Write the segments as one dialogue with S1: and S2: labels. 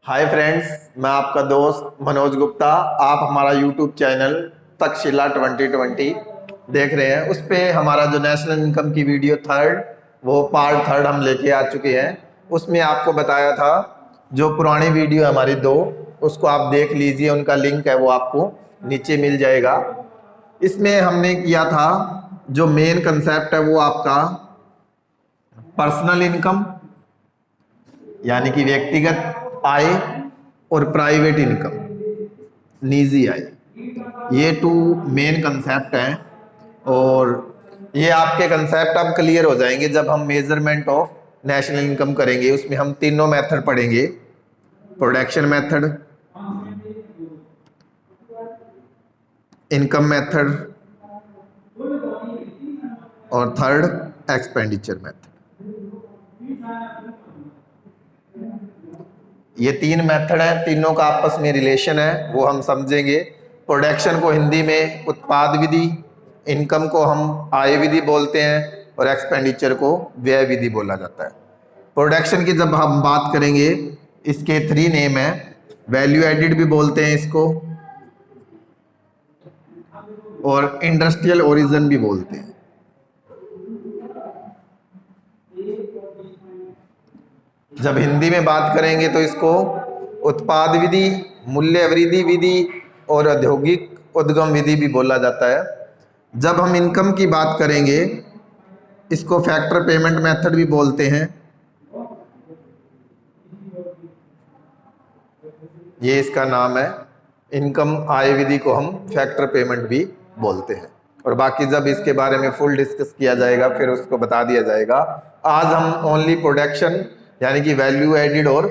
S1: Hi friends, मैं आपका दोस्त मनोज गुप्ता। आप हमारा यूट्यूब चैनल तक्षशिला 2020 देख रहे हैं। उस पे हमारा जो नेशनल इनकम की वीडियो थर्ड, वो पार्ट थर्ड हम लेके आ चुके हैं। उसमें आपको बताया था, जो पुरानी वीडियो है हमारी दो, उसको आप देख लीजिए। उनका लिंक है वो आपको नीचे मिल जाएगा। इसमें हमने किया था, जो मेन कंसेप्ट है वो आपका पर्सनल इनकम यानी कि व्यक्तिगत आय और प्राइवेट इनकम निजी आय, ये टू मेन कंसेप्ट हैं। और ये आपके कंसेप्ट अब क्लियर हो जाएंगे जब हम मेजरमेंट ऑफ नेशनल इनकम करेंगे। उसमें हम तीनों मेथड पढ़ेंगे, प्रोडक्शन मेथड, इनकम मेथड और थर्ड एक्सपेंडिचर मेथड। ये तीन मेथड है, तीनों का आपस में रिलेशन है वो हम समझेंगे। प्रोडक्शन को हिंदी में उत्पाद विधि, इनकम को हम आय विधि बोलते हैं और एक्सपेंडिचर को व्यय विधि बोला जाता है। प्रोडक्शन की जब हम बात करेंगे, इसके थ्री नेम है। वैल्यू एडिड भी बोलते हैं इसको, और इंडस्ट्रियल ओरिजिन भी बोलते हैं। जब हिंदी में बात करेंगे तो इसको उत्पाद विधि, मूल्य वृद्धि विधि और औद्योगिक उद्गम विधि भी बोला जाता है। जब हम इनकम की बात करेंगे, इसको फैक्टर पेमेंट मेथड भी बोलते हैं। ये इसका नाम है। इनकम आय विधि को हम फैक्टर पेमेंट भी बोलते हैं। और बाकी जब इसके बारे में फुल डिस्कस किया जाएगा फिर उसको बता दिया जाएगा। आज हम ओनली प्रोडक्शन यानी कि वैल्यू एडिड और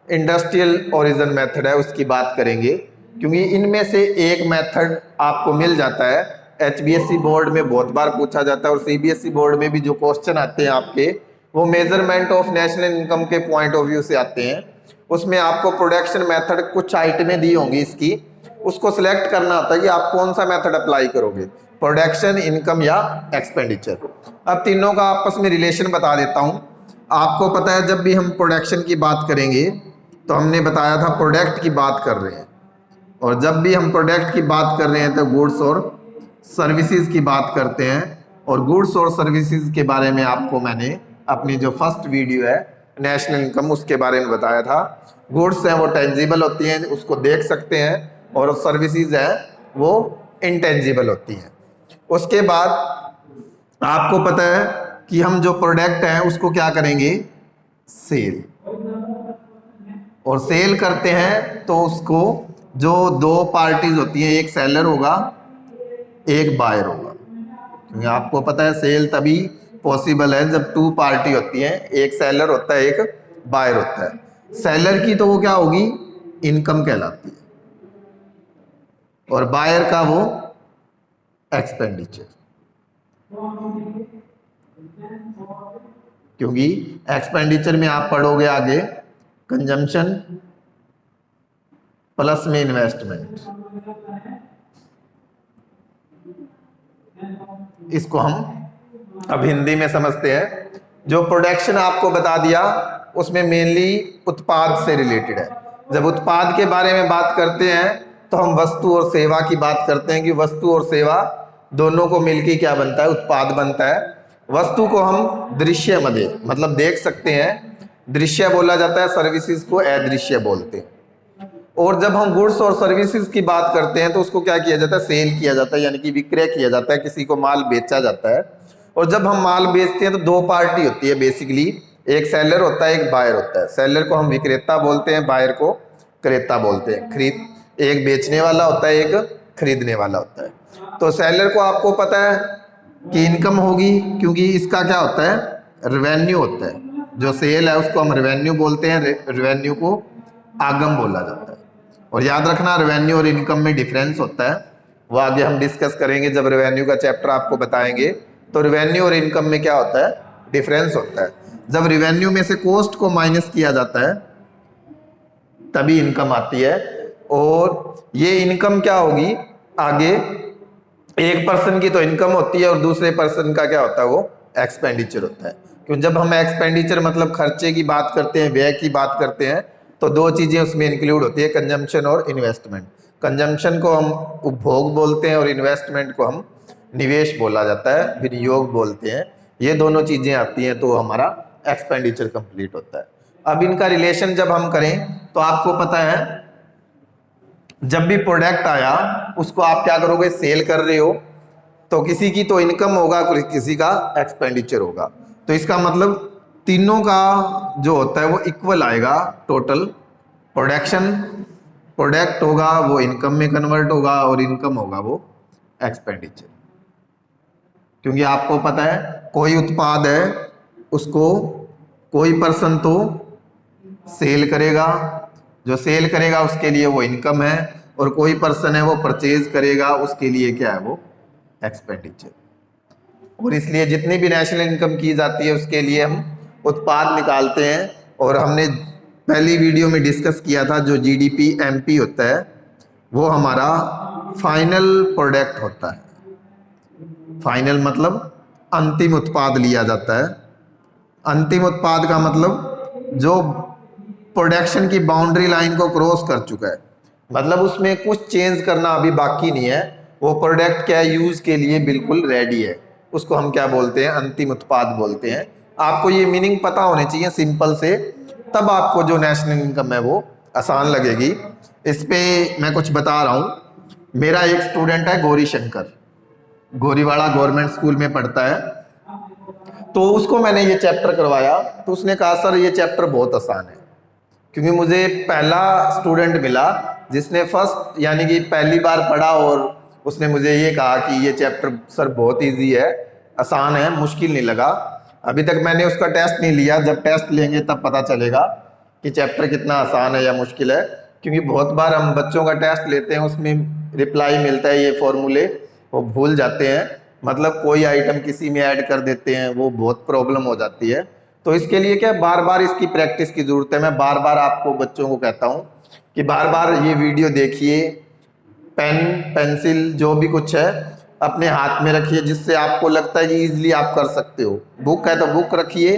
S1: इंडस्ट्रियल ओरिजिन मेथड है उसकी बात करेंगे, क्योंकि इनमें से एक मेथड आपको मिल जाता है। HBSC बोर्ड में बहुत बार पूछा जाता है और CBSE बोर्ड में भी जो क्वेश्चन आते हैं आपके, वो मेजरमेंट ऑफ नेशनल इनकम के पॉइंट ऑफ व्यू से आते हैं। उसमें आपको प्रोडक्शन मेथड कुछ आइटमें दी होंगी इसकी, उसको सिलेक्ट करना होता है कि आप कौन सा मेथड अप्लाई करोगे, प्रोडक्शन, इनकम या एक्सपेंडिचर। अब तीनों का आपस में रिलेशन बता देता हूं। आपको पता है, जब भी हम प्रोडक्शन की बात करेंगे तो हमने बताया था प्रोडक्ट की बात कर रहे हैं, और जब भी हम प्रोडक्ट की बात कर रहे हैं तो गुड्स और सर्विसेज की बात करते हैं। और गुड्स और सर्विसेज के बारे में आपको मैंने अपनी जो फर्स्ट वीडियो है नेशनल इनकम, उसके बारे में बताया था। गुड्स हैं वो टेंजिबल होती हैं, उसको देख सकते हैं, और सर्विसेज हैं वो इंटेंजिबल होती हैं। उसके बाद आपको पता है कि हम जो प्रोडक्ट है उसको क्या करेंगे, सेल। और सेल करते हैं तो उसको जो दो पार्टीज होती हैं, एक सेलर होगा एक बायर होगा। क्योंकि आपको पता है सेल तभी पॉसिबल है जब टू पार्टी होती है, एक सेलर होता है एक बायर होता है। सेलर की तो वो क्या होगी, इनकम कहलाती है, और बायर का वो एक्सपेंडिचर। क्योंकि एक्सपेंडिचर में आप पढ़ोगे आगे कंजम्पशन प्लस में इन्वेस्टमेंट, इसको हम अब हिंदी में समझते हैं। जो प्रोडक्शन आपको बता दिया उसमें मेनली उत्पाद से रिलेटेड है। जब उत्पाद के बारे में बात करते हैं तो हम वस्तु और सेवा की बात करते हैं कि वस्तु और सेवा दोनों को मिलकर क्या बनता है, उत्पाद बनता है। वस्तु को हम दृश्य मदे मतलब देख सकते हैं, दृश्य बोला जाता है, सर्विसेज को अदृश्य बोलते हैं। और जब हम गुड्स और सर्विसेज की बात करते हैं तो उसको क्या किया जाता है, सेल किया जाता है, यानी कि विक्रय किया जाता है, किसी को माल बेचा जाता है। और जब हम माल बेचते हैं तो दो पार्टी होती है बेसिकली, एक सेलर होता है एक बायर होता है। सेलर को हम विक्रेता बोलते हैं, बायर को क्रेता बोलते हैं। एक बेचने वाला होता है, एक खरीदने वाला होता है। तो सेलर को आपको पता है कि इनकम होगी, क्योंकि इसका क्या होता है, रेवेन्यू होता है। जो सेल है उसको हम रेवेन्यू बोलते हैं, रेवेन्यू को आगम बोला जाता है। और याद रखना, रेवेन्यू और इनकम में डिफरेंस होता है, वो आगे हम डिस्कस करेंगे जब रेवेन्यू का चैप्टर आपको बताएंगे। तो रेवेन्यू और इनकम में क्या होता है, डिफरेंस होता है। जब रेवेन्यू में से कॉस्ट को माइनस किया जाता है तभी इनकम आती है। और ये इनकम क्या होगी आगे, एक पर्सन की तो इनकम होती है और दूसरे पर्सन का क्या होता है, वो एक्सपेंडिचर होता है। क्यों, जब हम एक्सपेंडिचर मतलब खर्चे की बात करते हैं, व्यय की बात करते हैं, तो दो चीजें उसमें इंक्लूड होती है, कंजम्पशन और इन्वेस्टमेंट। कंजम्पशन को हम उपभोग बोलते हैं और इन्वेस्टमेंट को हम निवेश बोला जाता है, विनियोग बोलते हैं। ये दोनों चीजें आती हैं तो हमारा एक्सपेंडिचर कंप्लीट होता है। अब इनका रिलेशन जब हम करें तो आपको पता है, जब भी प्रोडक्ट आया उसको आप क्या करोगे, सेल कर रहे हो तो किसी की तो इनकम होगा, किसी का एक्सपेंडिचर होगा। तो इसका मतलब तीनों का जो होता है वो इक्वल आएगा। टोटल प्रोडक्शन, प्रोडक्ट होगा वो इनकम में कन्वर्ट होगा और इनकम होगा वो एक्सपेंडिचर। क्योंकि आपको पता है कोई उत्पाद है उसको कोई पर्सन तो सेल करेगा, जो सेल करेगा उसके लिए वो इनकम है, और कोई पर्सन है वो परचेज करेगा उसके लिए क्या है, वो एक्सपेंडिचर। और इसलिए जितनी भी नेशनल इनकम की जाती है उसके लिए हम उत्पाद निकालते हैं। और हमने पहली वीडियो में डिस्कस किया था जो जीडीपी एमपी होता है वो हमारा फाइनल प्रोडक्ट होता है। फाइनल मतलब अंतिम उत्पाद लिया जाता है। अंतिम उत्पाद का मतलब जो प्रोडक्शन की बाउंड्री लाइन को क्रॉस कर चुका है, मतलब उसमें कुछ चेंज करना अभी बाकी नहीं है, वो प्रोडक्ट क्या यूज के लिए बिल्कुल रेडी है, उसको हम क्या बोलते हैं, अंतिम उत्पाद बोलते हैं। आपको ये मीनिंग पता होने चाहिए सिंपल से, तब आपको जो नेशनल इनकम है वो आसान लगेगी। इस पे मैं कुछ बता रहा हूँ। मेरा एक स्टूडेंट है गौरी शंकर, गोरीवाड़ा गवर्नमेंट स्कूल में पढ़ता है, तो उसको मैंने ये चैप्टर करवाया तो उसने कहा सर ये चैप्टर बहुत आसान है। क्योंकि मुझे पहला स्टूडेंट मिला जिसने फर्स्ट यानी कि पहली बार पढ़ा और उसने मुझे ये कहा कि ये चैप्टर सर बहुत इजी है, आसान है, मुश्किल नहीं लगा। अभी तक मैंने उसका टेस्ट नहीं लिया, जब टेस्ट लेंगे तब पता चलेगा कि चैप्टर कितना आसान है या मुश्किल है। क्योंकि बहुत बार हम बच्चों का टेस्ट लेते हैं उसमें रिप्लाई मिलता है ये फॉर्मूले, वो भूल जाते हैं, मतलब कोई आइटम किसी में ऐड कर देते हैं, वो बहुत प्रॉब्लम हो जाती है। तो इसके लिए क्या बार बार इसकी प्रैक्टिस की जरूरत है। मैं बार बार आपको बच्चों को कहता हूँ कि बार बार ये वीडियो देखिए, पेन पेंसिल जो भी कुछ है अपने हाथ में रखिए, जिससे आपको लगता है कि इजीली आप कर सकते हो। बुक है तो बुक रखिए,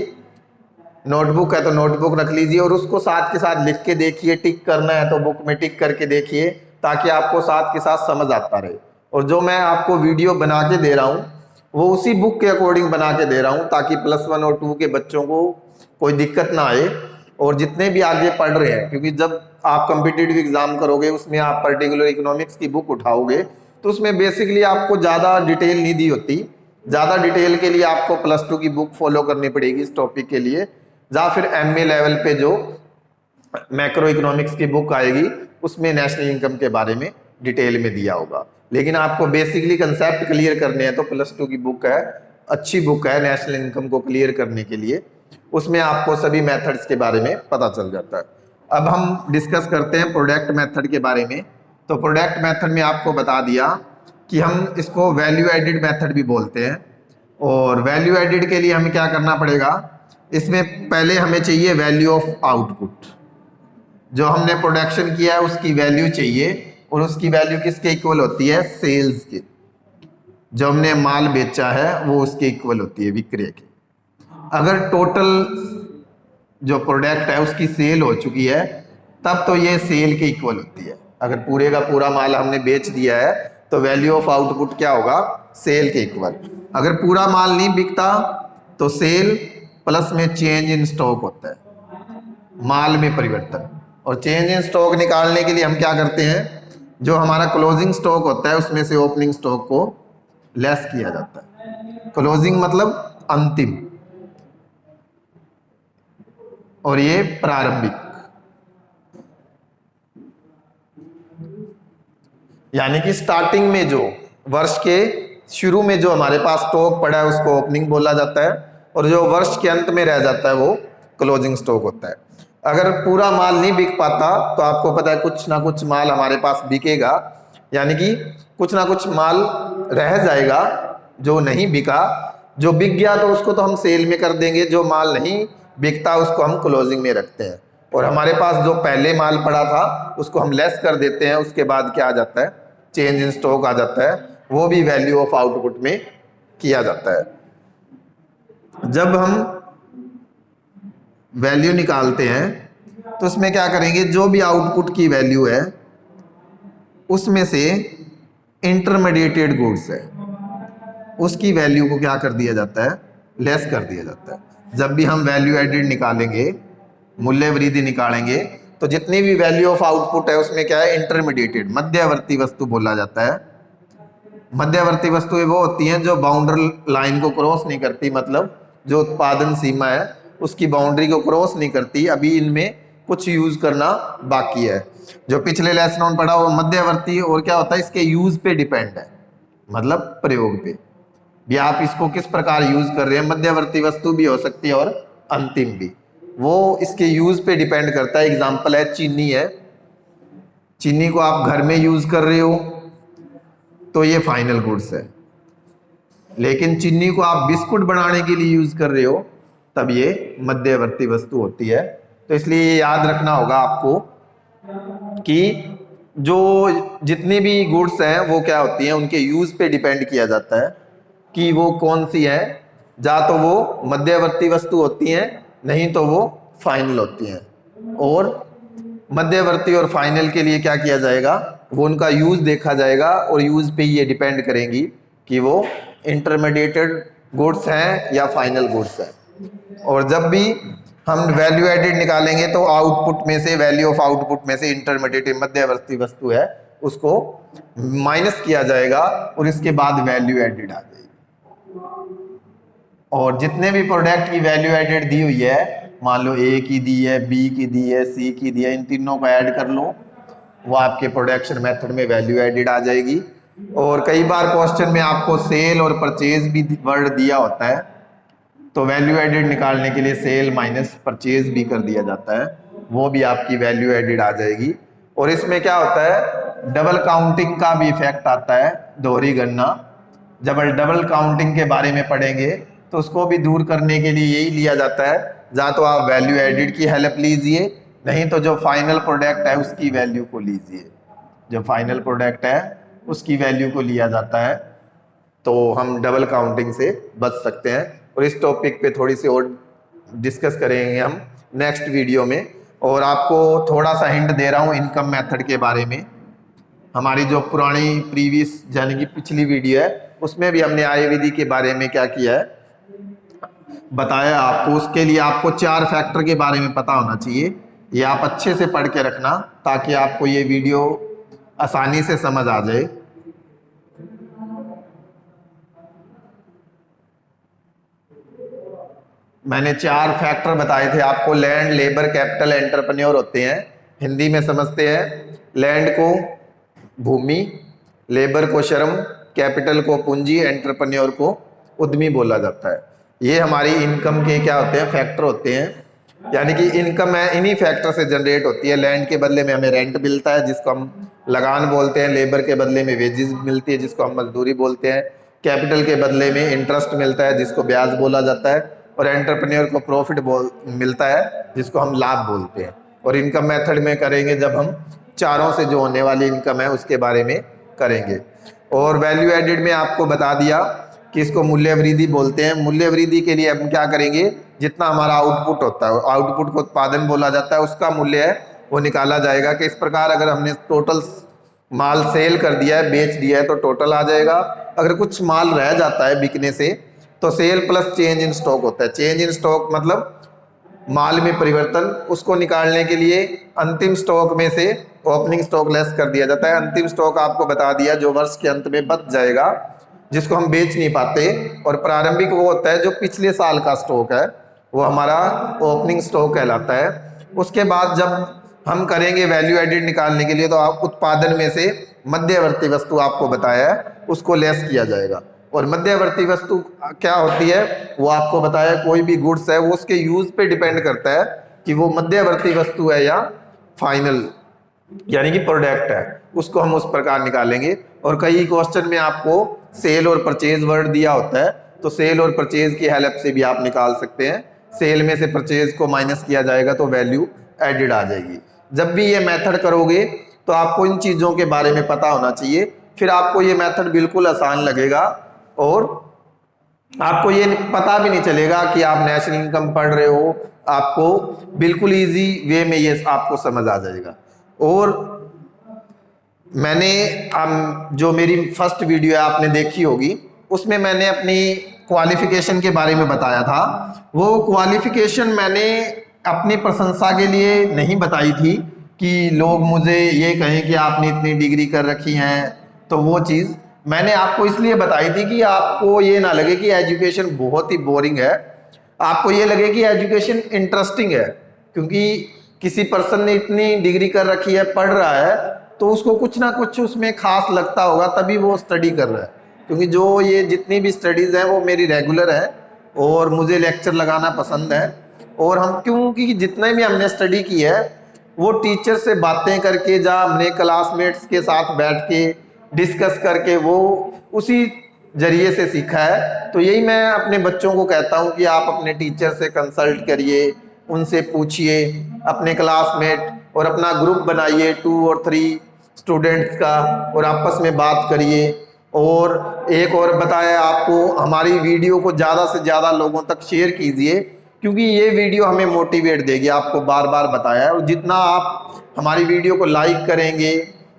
S1: नोटबुक है तो नोटबुक रख लीजिए, और उसको साथ के साथ लिख के देखिए। टिक करना है तो बुक में टिक करके देखिए, ताकि आपको साथ के साथ समझ आता रहे। और जो मैं आपको वीडियो बना के दे रहा हूँ वो उसी बुक के अकॉर्डिंग बना के दे रहा हूँ, ताकि +1 और 2 के बच्चों को कोई दिक्कत ना आए, और जितने भी आगे पढ़ रहे हैं। क्योंकि जब आप कॉम्पिटिटिव एग्जाम करोगे उसमें आप पर्टिकुलर इकोनॉमिक्स की बुक उठाओगे तो उसमें बेसिकली आपको ज़्यादा डिटेल नहीं दी होती। ज़्यादा डिटेल के लिए आपको +2 की बुक फॉलो करनी पड़ेगी इस टॉपिक के लिए, या फिर MA लेवल पे जो मैक्रो इकोनॉमिक्स की बुक आएगी उसमें नेशनल इनकम के बारे में डिटेल में दिया होगा। लेकिन आपको बेसिकली कंसेप्ट क्लियर करने हैं तो +2 की बुक है, अच्छी बुक है नेशनल इनकम को क्लियर करने के लिए। उसमें आपको सभी मेथड्स के बारे में पता चल जाता है। अब हम डिस्कस करते हैं प्रोडक्ट मेथड के बारे में। तो प्रोडक्ट मेथड में आपको बता दिया कि हम इसको वैल्यू एडिड मेथड भी बोलते हैं। और वैल्यू एडिड के लिए हमें क्या करना पड़ेगा, इसमें पहले हमें चाहिए वैल्यू ऑफ आउटपुट। जो हमने प्रोडक्शन किया है उसकी वैल्यू चाहिए, और उसकी वैल्यू किसके इक्वल होती है, सेल्स के। जो हमने माल बेचा है वो उसके इक्वल होती है, विक्रय के। अगर टोटल जो प्रोडक्ट है उसकी सेल हो चुकी है तब तो ये सेल के इक्वल होती है। अगर पूरे का पूरा माल हमने बेच दिया है तो वैल्यू ऑफ आउटपुट क्या होगा, सेल के इक्वल। अगर पूरा माल नहीं बिकता तो सेल प्लस में चेंज इन स्टॉक होता है, माल में परिवर्तन। और चेंज इन स्टॉक निकालने के लिए हम क्या करते हैं, जो हमारा क्लोजिंग स्टॉक होता है उसमें से ओपनिंग स्टॉक को लेस किया जाता है। क्लोजिंग मतलब अंतिम, और ये प्रारंभिक। यानी कि स्टार्टिंग में जो वर्ष के शुरू में जो हमारे पास स्टॉक पड़ा है उसको ओपनिंग बोला जाता है, और जो वर्ष के अंत में रह जाता है वो क्लोजिंग स्टॉक होता है। अगर पूरा माल नहीं बिक पाता तो आपको पता है कुछ ना कुछ माल हमारे पास बिकेगा, यानी कि कुछ ना कुछ माल रह जाएगा जो नहीं बिका। जो बिक गया तो उसको तो हम सेल में कर देंगे, जो माल नहीं बिकता उसको हम क्लोजिंग में रखते हैं। और हमारे पास जो पहले माल पड़ा था उसको हम लेस कर देते हैं, उसके बाद क्या आ जाता है, चेंज इन स्टॉक आ जाता है, वो भी वैल्यू ऑफ आउटपुट में किया जाता है। जब हम वैल्यू निकालते हैं तो उसमें क्या करेंगे, जो भी आउटपुट की वैल्यू है उसमें से इंटरमीडिएटेड गुड्स है उसकी वैल्यू को क्या कर दिया जाता है, लेस कर दिया जाता है। जब भी हम वैल्यू एडेड निकालेंगे, मूल्य वृद्धि निकालेंगे, तो जितनी भी वैल्यू ऑफ आउटपुट है उसमें क्या है, इंटरमीडिएटेड मध्यवर्ती वस्तु बोला जाता है। मध्यवर्ती वस्तुएं वो होती हैं जो बाउंड्री लाइन को क्रॉस नहीं करती, मतलब जो उत्पादन सीमा है उसकी बाउंड्री को क्रॉस नहीं करती। अभी इनमें कुछ यूज करना बाकी है। जो पिछले लेसन में पढ़ा वो मध्यवर्ती और क्या होता है, इसके यूज पे डिपेंड है, मतलब प्रयोग पे भी आप इसको किस प्रकार यूज कर रहे हैं। मध्यवर्ती वस्तु भी हो सकती है और अंतिम भी, वो इसके यूज पे डिपेंड करता है। एग्जांपल है चीनी है, चीनी को आप घर में यूज कर रहे हो तो ये फाइनल गुड्स है, लेकिन चीनी को आप बिस्कुट बनाने के लिए यूज कर रहे हो तब ये मध्यवर्ती वस्तु होती है। तो इसलिए ये याद रखना होगा आपको कि जो जितनी भी गुड्स हैं वो क्या होती हैं, उनके यूज पे डिपेंड किया जाता है कि वो कौन सी है। या तो वो मध्यवर्ती वस्तु होती हैं, नहीं तो वो फाइनल होती हैं। और मध्यवर्ती और फाइनल के लिए क्या किया जाएगा, वो उनका यूज देखा जाएगा और यूज पे ये डिपेंड करेंगी कि वो इंटरमीडिएटेड गुड्स हैं या फाइनल गुड्स हैं। और जब भी हम वैल्यू एडेड निकालेंगे तो आउटपुट में से, वैल्यू ऑफ आउटपुट में से इंटरमीडिएट मध्यवर्ती वस्तु है उसको माइनस किया जाएगा और इसके बाद वैल्यू एडेड आ जाएगी। और जितने भी प्रोडक्ट की वैल्यू एडेड दी हुई है, मान लो ए की दी है, बी की दी है, सी की दी है, इन तीनों को ऐड कर लो, वो आपके प्रोडक्शन मेथड में वैल्यू एडेड आ जाएगी। और कई बार क्वेश्चन में आपको सेल और परचेज भी वर्ड दिया होता है, तो वैल्यू एडेड निकालने के लिए सेल माइनस परचेज भी कर दिया जाता है, वो भी आपकी वैल्यू एडेड आ जाएगी। और इसमें क्या होता है, डबल काउंटिंग का भी इफेक्ट आता है, दोहरी गणना। जब डबल काउंटिंग के बारे में पढ़ेंगे तो उसको भी दूर करने के लिए यही लिया जाता है, या तो आप वैल्यू एडेड की हेल्प लीजिए, नहीं तो जो फाइनल प्रोडक्ट है उसकी वैल्यू को लीजिए। जो फाइनल प्रोडक्ट है उसकी वैल्यू को लिया जाता है, तो हम डबल काउंटिंग से बच सकते हैं। और इस टॉपिक पे थोड़ी सी और डिस्कस करेंगे हम नेक्स्ट वीडियो में। और आपको थोड़ा सा हिंट दे रहा हूँ इनकम मेथड के बारे में। हमारी जो पुरानी प्रीवियस यानी कि पिछली वीडियो है उसमें भी हमने आय विधि के बारे में क्या किया है, बताया आपको। उसके लिए आपको 4 फैक्टर के बारे में पता होना चाहिए। ये आप अच्छे से पढ़ के रखना ताकि आपको ये वीडियो आसानी से समझ आ जाए। मैंने 4 फैक्टर बताए थे आपको। लैंड, लेबर, कैपिटल, एंटरप्रेन्योर होते हैं। हिंदी में समझते हैं, लैंड को भूमि, लेबर को श्रम, कैपिटल को पूंजी, एंटरप्रेन्योर को उद्यमी बोला जाता है। ये हमारी इनकम के क्या होते हैं, फैक्टर होते हैं। यानी कि इनकम है इन्हीं फैक्टर से जनरेट होती है। लैंड के बदले में हमें रेंट मिलता है जिसको हम लगान बोलते हैं, लेबर के बदले में वेजेस मिलती है जिसको हम मजदूरी बोलते हैं, कैपिटल के बदले में इंटरेस्ट मिलता है जिसको ब्याज बोला जाता है, और एंटरप्रेन्योर को प्रॉफिट मिलता है जिसको हम लाभ बोलते हैं। और इनकम मेथड में करेंगे जब हम चारों से जो होने वाली इनकम है उसके बारे में करेंगे। और वैल्यू एडेड में आपको बता दिया कि इसको मूल्य वृद्धि बोलते हैं। मूल्य वृद्धि के लिए हम क्या करेंगे, जितना हमारा आउटपुट होता है, आउटपुट को उत्पादन बोला जाता है, उसका मूल्य है वो निकाला जाएगा कि इस प्रकार अगर हमने टोटल माल सेल कर दिया है, बेच दिया है, तो टोटल आ जाएगा। अगर कुछ माल रह जाता है बिकने से तो sale plus change in stock होता है। चेंज इन स्टॉक मतलब माल में परिवर्तन, उसको निकालने के लिए अंतिम स्टॉक में से ओपनिंग स्टॉक लेस कर दिया जाता है। अंतिम स्टॉक आपको बता दिया जो वर्ष के अंत में बच जाएगा, जिसको हम बेच नहीं पाते। और प्रारंभिक वो होता है जो पिछले साल का स्टॉक है, वो हमारा ओपनिंग स्टॉक कहलाता है। उसके बाद जब हम करेंगे वैल्यू एडेड निकालने के लिए, तो आप उत्पादन में से मध्यवर्ती वस्तु आपको बताया है उसको लेस किया जाएगा। और मध्यवर्ती वस्तु क्या होती है वो आपको बताया, कोई भी गुड्स है वो उसके यूज पे डिपेंड करता है कि वो मध्यवर्ती वस्तु है या फाइनल यानी कि प्रोडक्ट है, उसको हम उस प्रकार निकालेंगे। और कई क्वेश्चन में आपको सेल और परचेज वर्ड दिया होता है, तो सेल और परचेज की हेल्प से भी आप निकाल सकते हैं। सेल में से परचेज को माइनस किया जाएगा तो वैल्यू एडेड आ जाएगी। जब भी ये मेथड करोगे तो आपको इन चीजों के बारे में पता होना चाहिए, फिर आपको ये मेथड बिल्कुल आसान लगेगा और आपको ये पता भी नहीं चलेगा कि आप नेशनल इनकम पढ़ रहे हो आपको बिल्कुल इजी वे में ये आपको समझ आ जाएगा। और मैंने जो मेरी फर्स्ट वीडियो है आपने देखी होगी, उसमें मैंने अपनी क्वालिफिकेशन के बारे में बताया था। वो क्वालिफिकेशन मैंने अपनी प्रशंसा के लिए नहीं बताई थी कि लोग मुझे ये कहें कि आपने इतनी डिग्री कर रखी हैं, तो वो चीज़ मैंने आपको इसलिए बताई थी कि आपको ये ना लगे कि एजुकेशन बहुत ही बोरिंग है, आपको ये लगे कि एजुकेशन इंटरेस्टिंग है। क्योंकि किसी पर्सन ने इतनी डिग्री कर रखी है, पढ़ रहा है, तो उसको कुछ ना कुछ उसमें खास लगता होगा, तभी वो स्टडी कर रहा है। क्योंकि जो ये जितनी भी स्टडीज़ हैं वो मेरी रेगुलर है और मुझे लेक्चर लगाना पसंद है। और हम क्योंकि जितने भी हमने स्टडी की है वो टीचर से बातें करके, जहाँ हमने क्लासमेट्स के साथ बैठ के डिस्कस करके वो उसी जरिए से सीखा है। तो यही मैं अपने बच्चों को कहता हूँ कि आप अपने टीचर से कंसल्ट करिए, उनसे पूछिए, अपने क्लासमेट और अपना ग्रुप बनाइए 2 और 3 स्टूडेंट्स का, और आपस में बात करिए। और एक और बताया आपको, हमारी वीडियो को ज़्यादा से ज़्यादा लोगों तक शेयर कीजिए, क्योंकि ये वीडियो हमें मोटिवेट देगी, आपको बार बार बताया है। और जितना आप हमारी वीडियो को लाइक करेंगे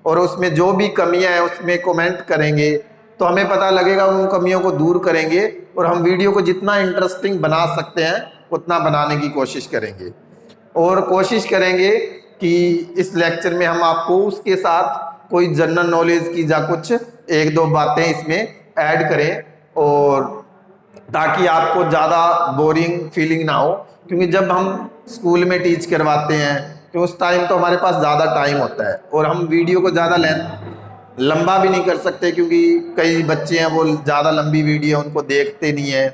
S1: और उसमें जो भी कमियां हैं उसमें कमेंट करेंगे, तो हमें पता लगेगा, उन कमियों को दूर करेंगे और हम वीडियो को जितना इंटरेस्टिंग बना सकते हैं उतना बनाने की कोशिश करेंगे। और कोशिश करेंगे कि इस लेक्चर में हम आपको उसके साथ कोई जनरल नॉलेज की या कुछ 1-2 बातें इसमें ऐड करें, और ताकि आपको ज़्यादा बोरिंग फीलिंग ना हो। क्योंकि जब हम स्कूल में टीच करवाते हैं तो उस टाइम तो हमारे पास ज़्यादा टाइम होता है और हम वीडियो को ज़्यादा लंबा भी नहीं कर सकते, क्योंकि कई बच्चे हैं वो ज़्यादा लंबी वीडियो उनको देखते नहीं है।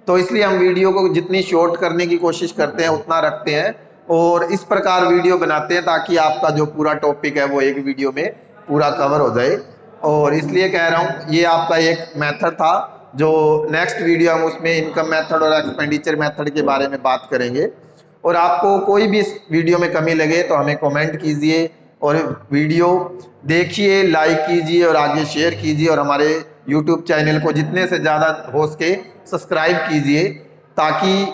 S1: तो इसलिए हम वीडियो को जितनी शॉर्ट करने की कोशिश करते हैं उतना रखते हैं और इस प्रकार वीडियो बनाते हैं ताकि आपका जो पूरा टॉपिक है वो एक वीडियो में पूरा कवर हो जाए। और इसलिए कह रहा हूँ, ये आपका एक मेथड था। जो नेक्स्ट वीडियो हम उसमें इनकम मेथड और एक्सपेंडिचर मेथड के बारे में बात करेंगे। और आपको कोई भी इस वीडियो में कमी लगे तो हमें कमेंट कीजिए और वीडियो देखिए, लाइक कीजिए और आगे शेयर कीजिए, और हमारे यूट्यूब चैनल को जितने से ज़्यादा हो सके सब्सक्राइब कीजिए, ताकि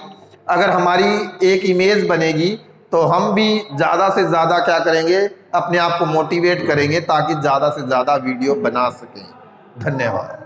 S1: अगर हमारी एक इमेज बनेगी तो हम भी ज़्यादा से ज़्यादा क्या करेंगे, अपने आप को मोटिवेट करेंगे ताकि ज़्यादा से ज़्यादा वीडियो बना सकें। धन्यवाद।